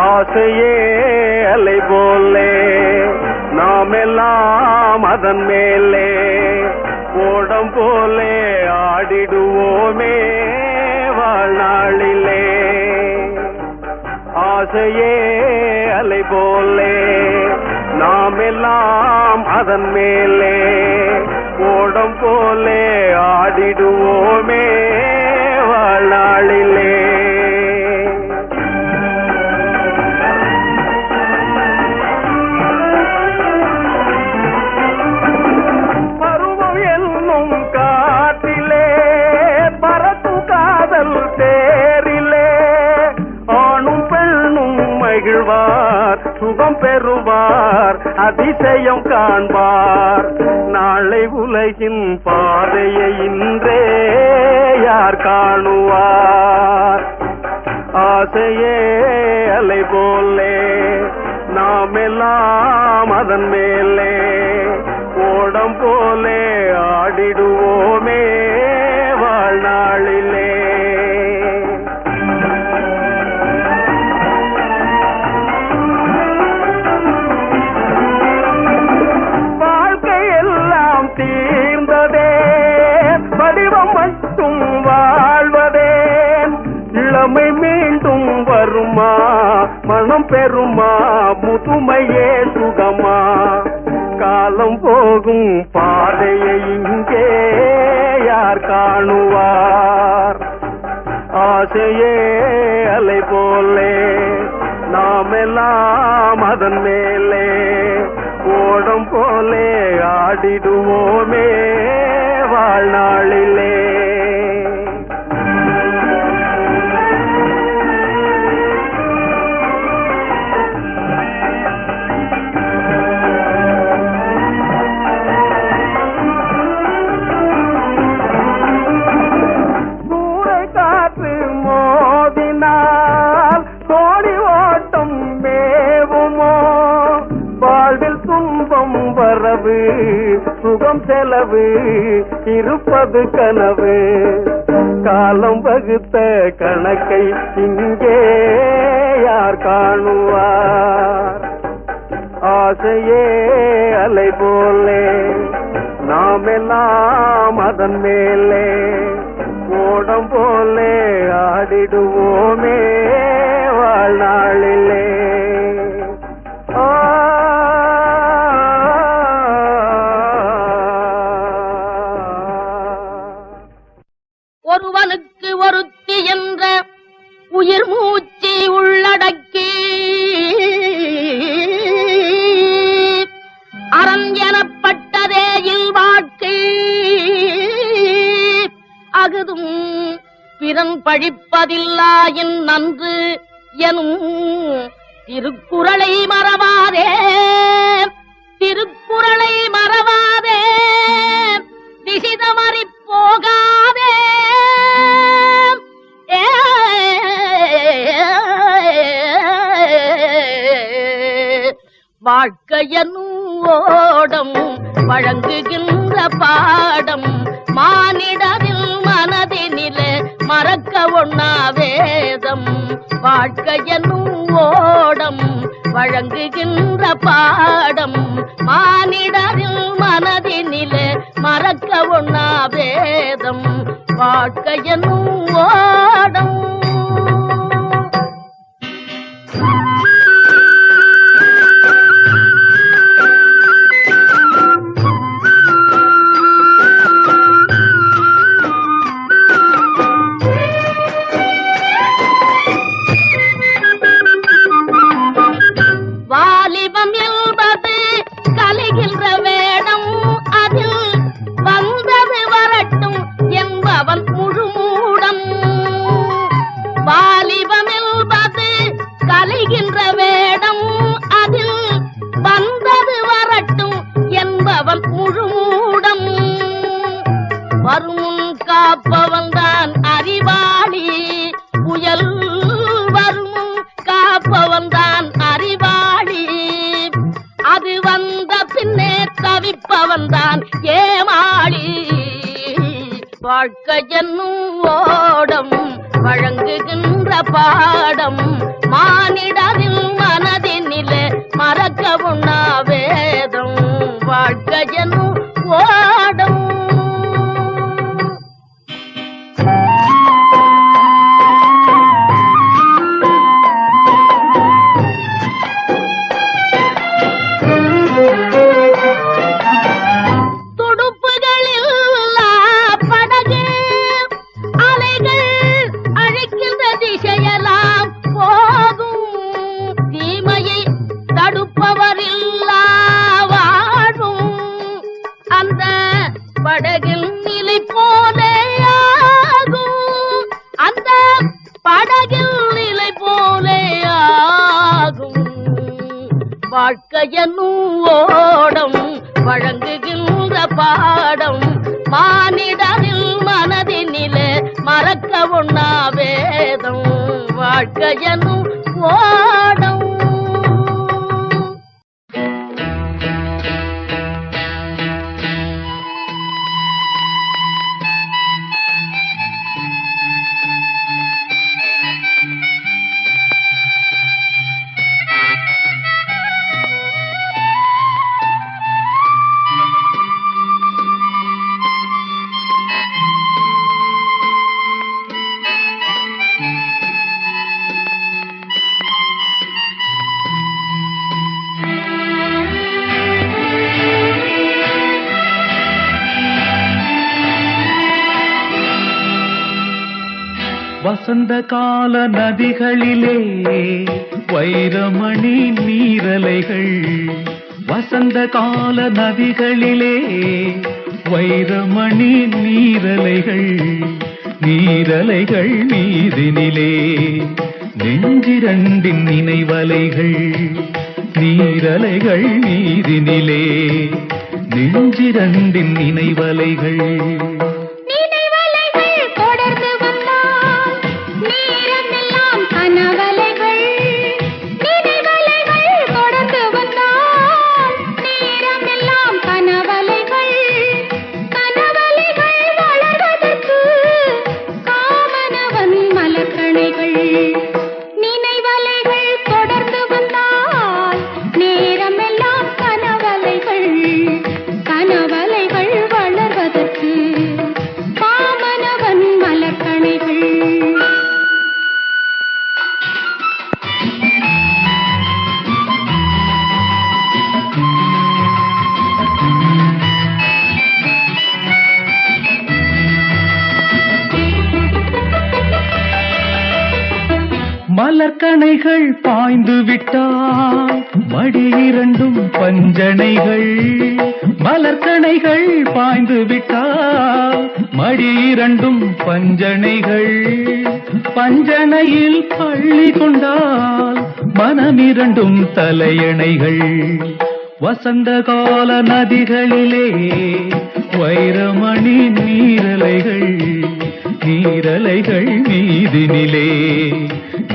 ஆசையே அலை போலே நாமெல்லாம் அதன் மேலே ஓடம் போலே ஆடிடுவோமே வாழ்நாளிலே. ஆசையே அலை போலே நாமெல்லாம் அதன் மேலே ஓடம் போலே ஆடிடுவோமே வாழ்நாளிலே. சுகம் பெறுவார் அதிசயம் காண்பார் நாளை உலகின் பாதையை இன்றே யார் காணுவார். ஆசையே அலை போலே நாமெல்லாம் அதன் மேலே ஓடம் போலே ஆடிடுவோமே வாழ்நாளிலே. தீர்ந்ததே வடிவம் மட்டும் வாழ்வதே இளமை மீண்டும் வருமா மனம் பெறுமா முதுமையே சுகமா காலம் போகும் பாதையை இங்கே யார் காணுவார். ஆசையே அலை போலே நாமெல்லாம் அதன் மேலே ஓடம் போலே ஆடிடுவோமே வாழ்நாளிலே. சூறை காற்று மோதினால் கோடி ஓட்டம் மேவுமோ வாழ்வில் துன்பம் வரவு சுகம் செலவு இருப்பது கனவு காலம் வகுத்த கணக்கை இங்கே யார் காணுவார். ஆசையே அலை போலே நாமெல்லாம் அதன் மேலே ஓடம் போலே ஆடிடுவோமே வாழ்நாளிலே. ஒருவனுக்கு ஒருத்தி என்ற உயிர் மூச்சு உள்ளடக்கி அறம் எனப்பட்டதே இல்வாழ்க்கை அகுதும் பிறன் பழிப்பதில்லாயின் நன்று எனும் திருக்குறளை மறவாதே திருக்குறளை மறவாதே திசிதமறி போகாதே வாழ்க்கையனும் ஓடம் வழங்குகின்ற பாடம் மானிடரில் மனதினிலே மறக்க ஒண்ணா வேதம். வாழ்க்கையனும் ஓடம் வழங்குகின்ற பாடம் மானிடரில் மனதினிலே மறக்க ஒண்ணா வேதம். வாழ்க்கையனும் ஓடம் அறுப்பவன் தான் அறிவாளி, அது வந்த பின்னே தவிப்பவன் தான் ஏமாளி. வாழ்க்கை என்னும் ஓடம் வழங்குகின்ற பாடம், மானிடரின் மனதினிலே மறக்க உண்ணா வேதம். வாழ்க்கை என்னும் ஓடம். படகில் நிலை போலே ஆகும், அந்த படகில் நிலை போலே ஆகும். வாழ்க்கை என்னும் ஓடம் வழங்குகின்ற பாடம், மானிடரில் மனதினிலே மறக்க உண்ணா வேதம். வாழ்க்கை என்னும் ஓடம். வசந்த கால நதிகளிலே வைரமணி நீரலைகள், வசந்த கால நதிகளிலே வைரமணி நீரலைகள், நீரலைகள் நீரினிலே நெஞ்சிரண்டின் நினைவலைகள், நீரலைகள் நீரினிலே நெஞ்சிரண்டின் நினைவலைகள். மலர்கணைகள் பாய்ந்து விட்டால் மடி இரண்டும் பஞ்சனைகள், மலர்கணைகள் பாய்ந்து விட்டால் மடி இரண்டும் பஞ்சனைகள், பஞ்சனையில் பள்ளி கொண்டால் மனமிரண்டும் தலையணைகள். வசந்த கால நதிகளிலே வைரமணி நீரலைகள், நீரலைகள் நீதினிலே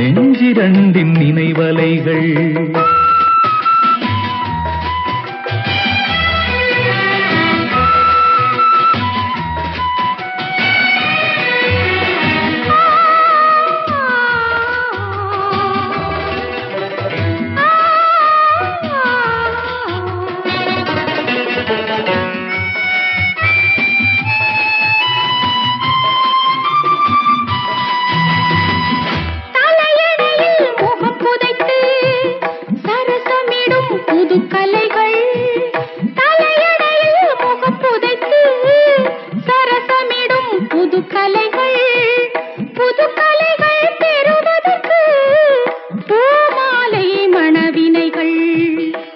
நெஞ்சிரண்டின் நினைவலைகள்.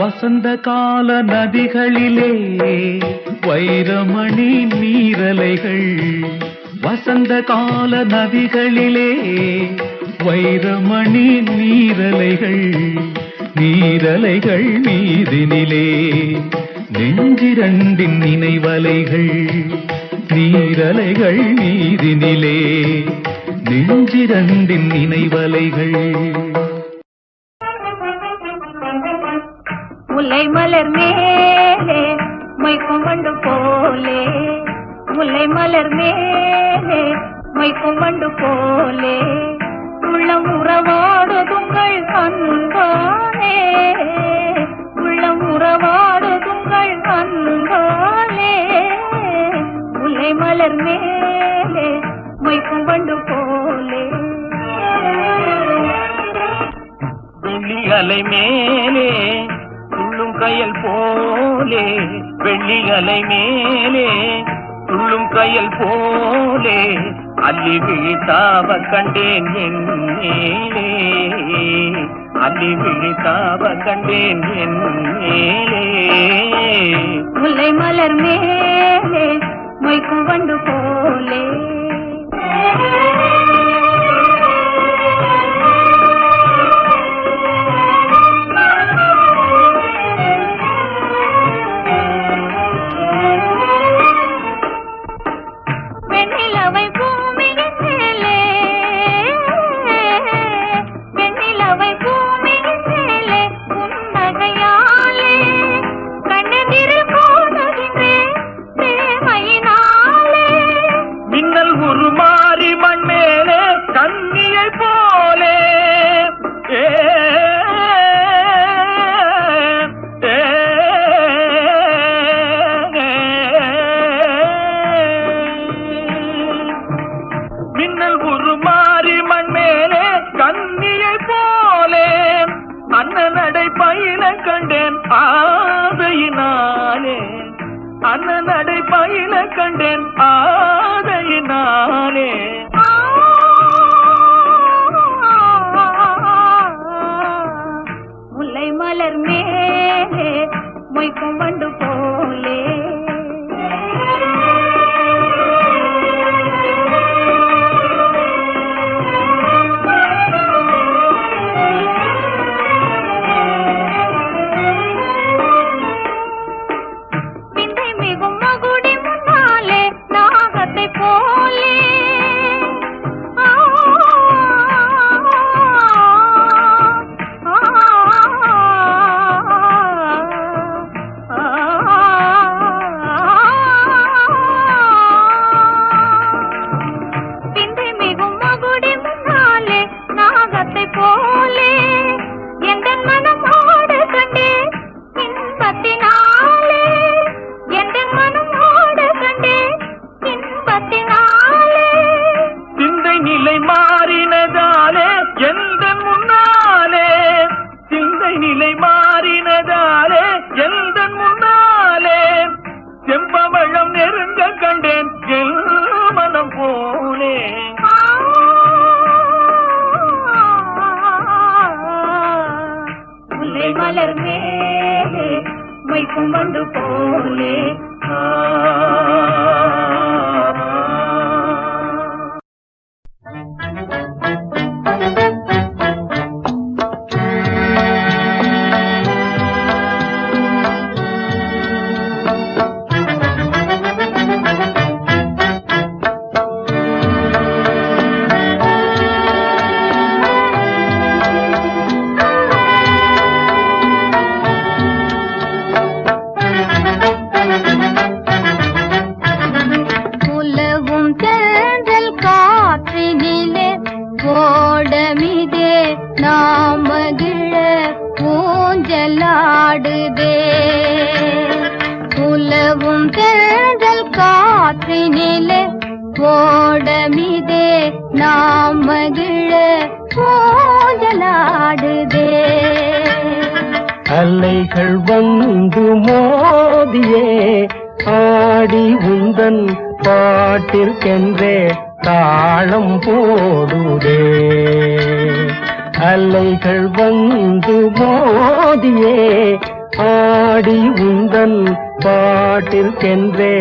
வசந்த கால நதிகளிலே வைரமணி நீரலைகள், வசந்த கால நதிகளிலே வைரமணி நீரலைகள், நீரலைகள் நீரினிலே நெஞ்சிரண்டின் நினைவலைகள், நீரலைகள் நீரினிலே நெஞ்சிரண்டின் நினைவலைகள். முல்லை மலர் மேலே மொய்க்கும் வண்டு போலே, முல்லை மலர் மேலே மொய்க்கும் வண்டு போலே, உள்ளம் உறவாடுதுங்கள் அன்பாலே, உள்ளம் உறவாடுதுங்கள் அன்பாலே, முல்லை மலர் மேலே மொய்க்கும் வண்டு போலே. வெள்ளி அலை மேலே துள்ளும் கயல் போலே, வெள்ளி அலை மேலே துள்ளும் கயல் போலே, அள்ளி விழித்தாவ கண்டேன் என் மேலே, அள்ளி விழித்தாவ கண்டேன் என் மேலே. முல்லை மலர் மேலே மொய்க்கும் வண்டு போலே. வெண்ணிலவை பூமியின் மேலே, வெண்ணிலவை பூமியின் மேலே புன்னகையாலே கண்ணெதிரில் காணுகின்றேன் பிரேமையினாலே. மின்னல் உருமாறி மண் மேலே கண்ணியை போலே, மின்னல் உருமாறி மண் மேலே கண்ணியை போலே, அண்ணன் நடை பயில கண்டேன் ஆதையினாலே, அண்ணன் நடை பயில கண்டேன் ஆதையினாலே. முல்லை மலர் மேலே மொய்க்கும் வண்டு போலே. விந்தை மிகும் மகுடி முன்னாலே நாகத்தை போலே, விந்தை மிகும் மகுடி முன்னாலே நாகத்தை போலே, எந்த மனம் ஆடு கண்டே இன்பத்தினாலே, எந்த மனம் ஆடு கண்டே இன்பத்தினாலே. சிந்தை நிலை மாறினதாலே எந்த முன்னாலே, சிந்தை நிலை மாறினதாலே எந்த முன்னாலே, செம்பவழம் நெருங்க கண்டேன் என் மனம் போலே. முல்லை மலர் மேலே மொய்க்கும் வண்டு போலே. உலவும் தென்றல் காற்றினிலே ஓடமிதே நாம் மகிழ ஊஞ்சலாடுதே. உலவும் தென்றல் காற்றினிலே ஓடமிதே நாம் மகிழ ஊஞ்சலாடுதே. அலைகள் வந்து மோதியே ஆடி உந்தன் பாட்டிற்கென்றே தாளம் போடுதே. அலைகள் வந்து மோதியே ஆடி உந்தன் பாட்டிற்கென்றே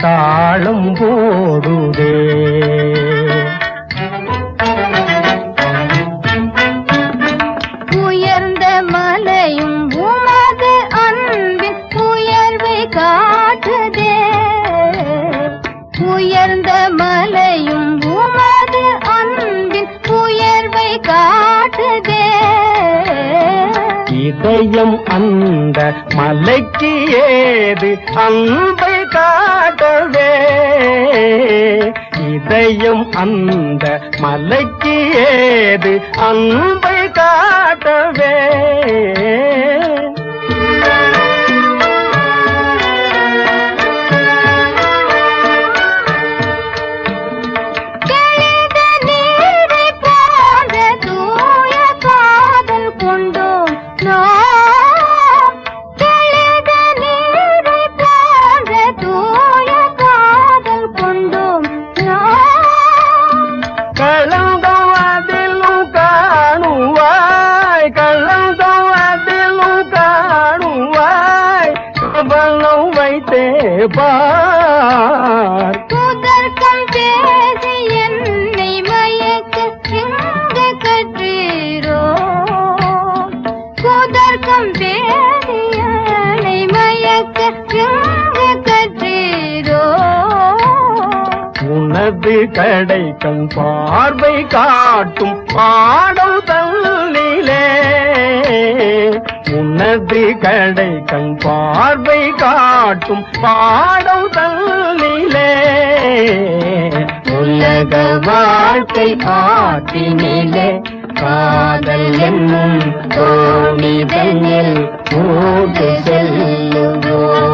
தாளம் போடுதே. உயர்ந்த மலையும் உமது அன்பின் உயர்வை காட்டுதே. உயர்ந்த மலையும் உமது அன்பின் உயர்வை காட்டுதே. இதயம் அந்த மலைக்கு ஏது அன்பை காட்டவே, இதயம் அந்த மலைக்கு ஏது அன்பை காட்டவே. புதர்க்கம் பேசி என்னை மயக்க எங்க கற்றீரோ, புதர்க்கம் பேசி என்னை மயக்க எங்க கற்றீரோ. உனது கடை கண் பார்வை காட்டும் பாடம் தள்ளிலே, உனது கடை கண் பார்வை காட்டும் பாடம் தள்ளிலே. உலக வாழ்க்கை ஆற்றினிலே காதல் என்னும் தோணிதனில் மூடு செல்லுவோம்.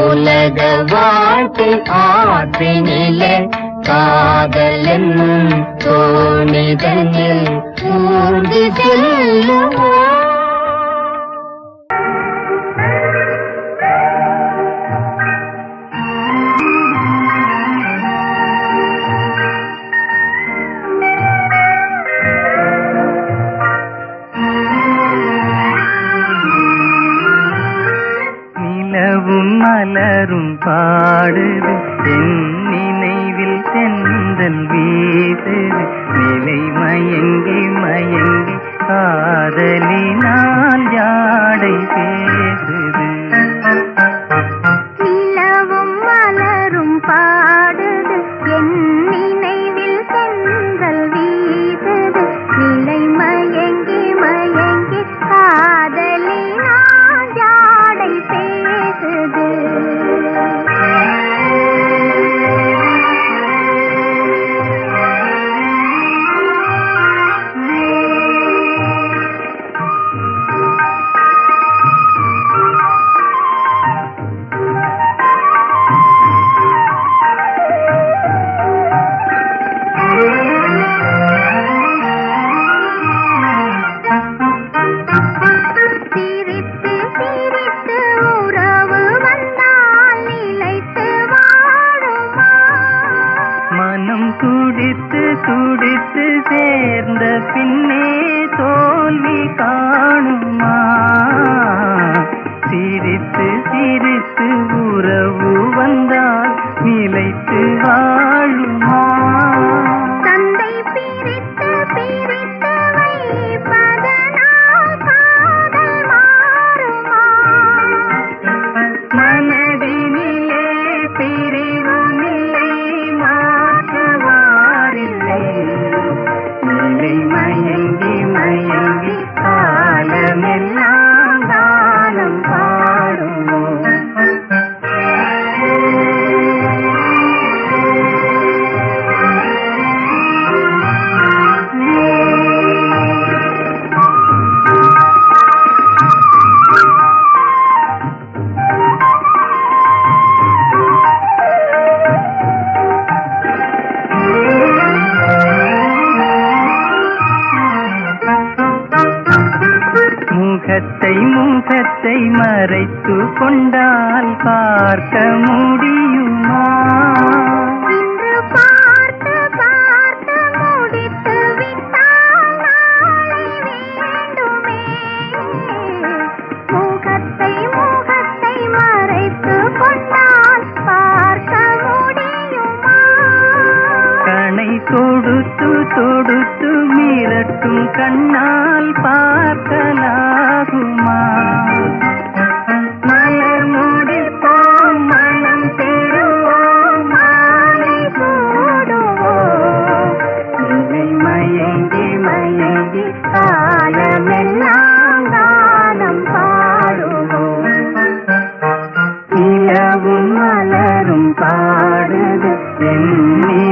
உலக வாழ்க்கை ஆற்றினிலே காதல் என்னும் தோணிதனில் மூடு செல்லுவோம். மலரும் பாடுது என் நினைவில் செந்தல் வீசுது, நிலை மயங்கி மயங்கி காதலினால் ஜாடை பேசுது. நிலவும் மலரும் பாடுது என் நினைவில் செந்தல் வீசுது, நிலை மயங்கி மயங்கி காதலினால் ஜாடை பேசுது. மனம் துடித்து துடித்து சேர்ந்த பின்னே தோல்வி காணுமா, சிரித்து சிரித்து உறவு வந்தால் நிலைத்து வாழுமா. தந்தை பிரித்து பிரித்து வைப்பதனால் காதல் மாறுமா, மனதினிலே பிரிவுமில்லை மாற்றவாரில்லை, நிலை மயங்கி மயங்கி காலமெல்லாம் தானம் பாடுவோம். முகத்தை முகத்தை மறைத்து கொண்டால் பார்க்க முடியுமா, இன்று பார்த்து பார்த்து முடித்து விட்டால் நாளை வேண்டுமே. முகத்தை முகத்தை மறைத்து கொண்டால் பார்க்க முடியுமா, கணை தொடுத்து தொடுத்து மிரட்டும் கண்ணால் பார்க்கலாகுமா. மலர் முடிப்போம் மனம் பெறுவோம் மாலை சூடுவோம், நிலை மயங்கி மயங்கி காலமெல்லாம் எண்ணி